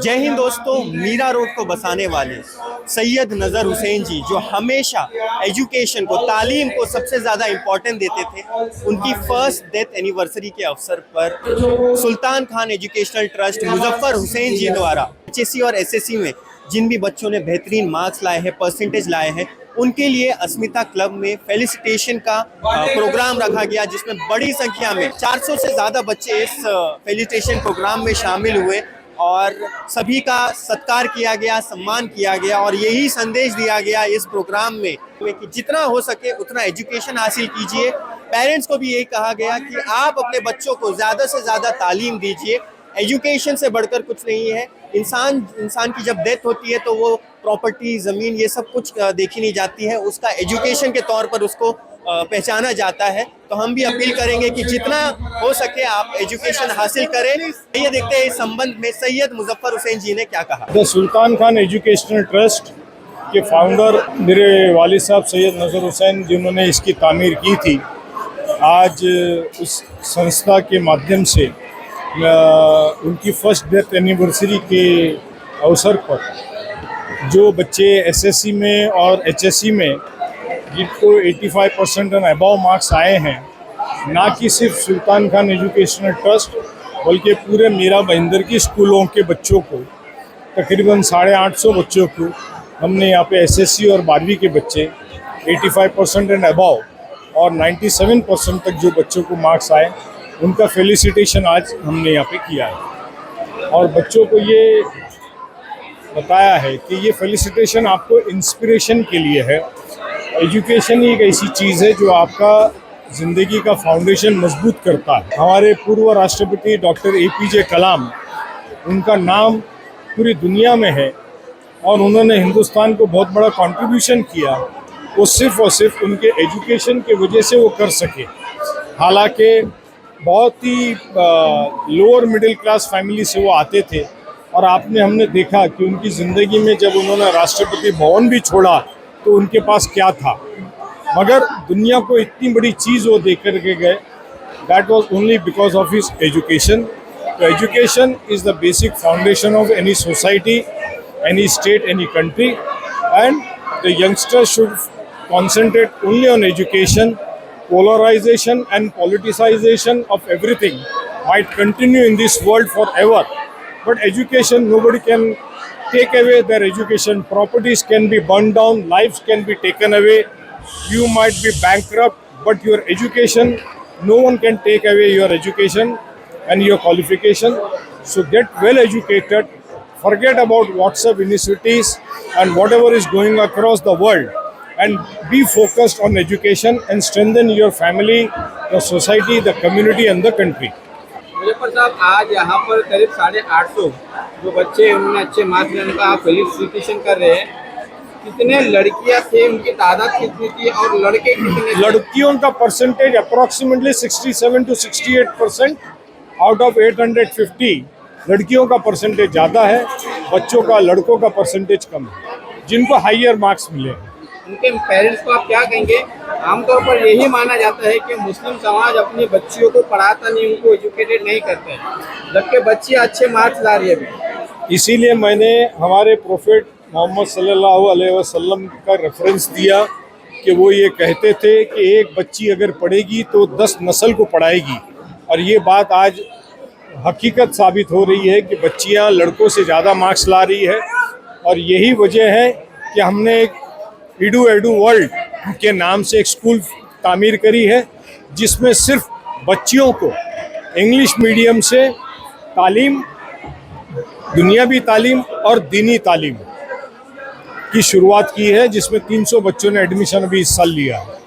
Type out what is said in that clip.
जय हिंद दोस्तों। मीरा रोड को बसाने वाले सैयद नज़र हुसैन जी, जो हमेशा एजुकेशन को, तालीम को सबसे ज़्यादा इम्पोर्टेंट देते थे, उनकी फर्स्ट डेथ एनिवर्सरी के अवसर पर सुल्तान खान एजुकेशनल ट्रस्ट मुजफ्फर हुसैन जी द्वारा HSC और SSC में जिन भी बच्चों ने बेहतरीन मार्क्स लाए हैं, परसेंटेज लाए हैं, उनके लिए अस्मिता क्लब में फेलिसिटेशन का प्रोग्राम रखा गया, जिसमें बड़ी संख्या में 400 से ज़्यादा बच्चे इस फेलिसिटेशन प्रोग्राम में शामिल हुए और सभी का सत्कार किया गया, सम्मान किया गया। और यही संदेश दिया गया इस प्रोग्राम में कि जितना हो सके उतना एजुकेशन हासिल कीजिए। पेरेंट्स को भी यही कहा गया कि आप अपने बच्चों को ज़्यादा से ज़्यादा तालीम दीजिए। एजुकेशन से बढ़कर कुछ नहीं है। इंसान की जब डेथ होती है तो वो प्रॉपर्टी, ज़मीन, ये सब कुछ देखी नहीं जाती है, उसका एजुकेशन के तौर पर उसको पहचाना जाता है। तो हम भी अपील करेंगे कि जितना हो सके आप एजुकेशन हासिल करें। ये देखते हैं इस संबंध में सैयद मुजफ्फर हुसैन जी ने क्या कहा। The Sultan Khan educational trust के फाउंडर मेरे वालिद साहब सैयद नज़र हुसैन, जिन्होंने इसकी तामीर की थी, आज उस संस्था के माध्यम से उनकी फर्स्ट डेथ एनिवर्सरी के अवसर पर जो बच्चे SSC में और HSC में जिनको 85% एंड अबव मार्क्स आए हैं, ना कि सिर्फ सुल्तान खान एजुकेशनल ट्रस्ट बल्कि पूरे मीरा भाईंदर की स्कूलों के बच्चों को, तकरीबन 850 बच्चों को हमने यहाँ पे SSC और 12वीं के बच्चे 85% एंड अबव और 97% तक जो बच्चों को मार्क्स आए, उनका फेलिसिटेशन आज हमने यहाँ पे किया है। और बच्चों को ये बताया है कि ये फेलिसिटेशन आपको इंस्पिरेशन के लिए है। एजुकेशन ही एक ऐसी चीज़ है जो आपका ज़िंदगी का फाउंडेशन मजबूत करता है। हमारे पूर्व राष्ट्रपति डॉक्टर APJ कलाम, उनका नाम पूरी दुनिया में है और उन्होंने हिंदुस्तान को बहुत बड़ा कंट्रीब्यूशन किया। वो सिर्फ़ और सिर्फ उनके एजुकेशन की वजह से वो कर सके। हालांकि बहुत ही लोअर मिडिल क्लास फैमिली से वो आते थे और हमने देखा कि उनकी ज़िंदगी में जब उन्होंने राष्ट्रपति भवन भी छोड़ा तो उनके पास क्या था, मगर दुनिया को इतनी बड़ी चीज़ वो दे कर के गए। That was only because of his education. तो education is the basic foundation of any society, any state, any country, and the youngsters should concentrate only on education. Polarization and politicization of everything might continue in this world forever, but education, nobody can take away their education. Properties can be burned down, lives can be taken away, you might be bankrupt, but your education, no one can take away your education and your qualification. So get well educated, forget about WhatsApp initiatives and whatever is going across the world, and be focused on education and strengthen your family, the society, the community and the country. Muzaffar साहब, आज यहाँ पर करीब 850 जो बच्चे उन्होंने अच्छे marks लेने का फेलिसिटेशन कर रहे हैं। कितने लड़कियाँ थे, उनकी तादाद कितनी थी और लड़के कितने? लड़कियों का percentage approximately 67 to 68% out of 850। लड़कियों का परसेंटेज ज़्यादा है, बच्चों का, लड़कों का परसेंटेज कम है, जिनको हाइयर मार्क्स मिले हैं। उनके पेरेंट्स को आप क्या कहेंगे? आमतौर पर यही माना जाता है कि मुस्लिम समाज अपनी बच्चियों को पढ़ाता नहीं, उनको एजुकेटेड नहीं करते हैं, जबकि बच्ची अच्छे मार्क्स ला रही है अभी। इसीलिए मैंने हमारे प्रोफेट मोहम्मद सल्लल्लाहु अलैहि वसल्लम का रेफरेंस दिया कि वो ये कहते थे कि एक बच्ची अगर पढ़ेगी तो 10 नस्ल को पढ़ाएगी। और ये बात आज हकीकत साबित हो रही है कि बच्चियाँ लड़कों से ज़्यादा मार्क्स ला रही है। और यही वजह है कि हमने एक एडू वर्ल्ड के नाम से एक स्कूल तामीर करी है, जिसमें सिर्फ बच्चियों को इंग्लिश मीडियम से तालीम, दुनियावी तालीम और दीनी तालीम की शुरुआत की है, जिसमें 300 बच्चों ने एडमिशन अभी इस साल लिया है।